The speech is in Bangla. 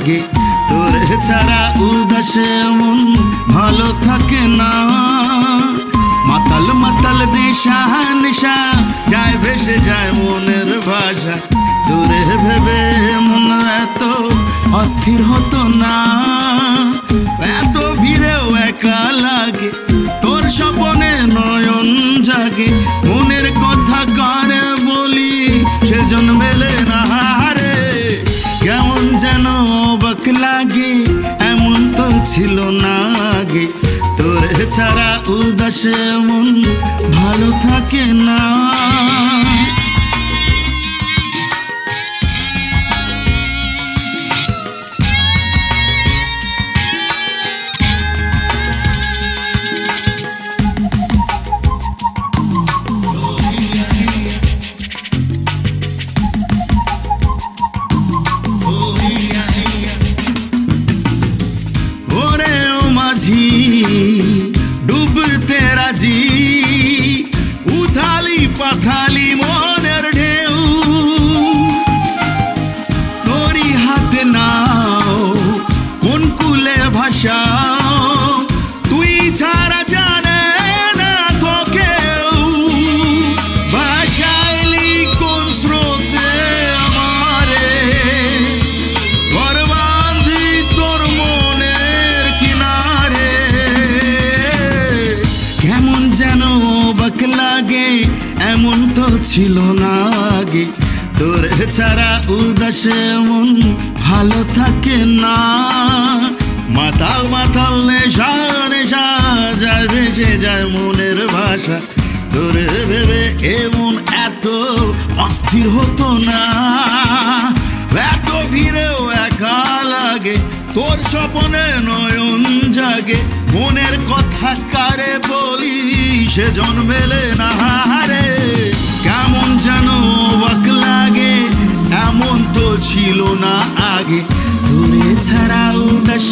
লাগে তোরে ছাড়া উদাস মন ভালো থাকে না মাতাল মাতাল নেশা নেশা যায় ভেসে যায় মনের ভাষা তোরে ভেবে মন এত অস্থির হতো না এত ভিড়েও একা লাগে তোর স্বপনে নয়ন জাগে মনের কথা কারে বলি সেজন মেলে না রে কেমন যেন অবাক লাগে এমন তো ছিল না আগে তোরে ছাড়া উদাস মন ভালো থাকে না डूबते राजी उथाली पाथाली मोनेर ढेउ तोरी हाथे नाओ कोन कुले भाषाओ तुई छाड़ा जाने ना तो केउ भाषाइली कोन स्रोते आमारे घर बांधी तोर मोनेर किनारे কেমন যেন অবাক লাগে এমন তো ছিল না আগে তোরে ছাড়া উদাস মন ভালো থাকে না মাতাল মাতাল নেশা নেশা যায় ভেসে যায় মনের ভাষা তোরে ভেবে এমন এত অস্থির হতো না এত ভিড়েও একা লাগে তোর স্বপনে নয়ন জাগে মনের কথা কারে বলি সেজন মেলে না রে কেমন যেন অবাক লাগে এমন তো ছিল না আগে তোরে ছাড়া উদাস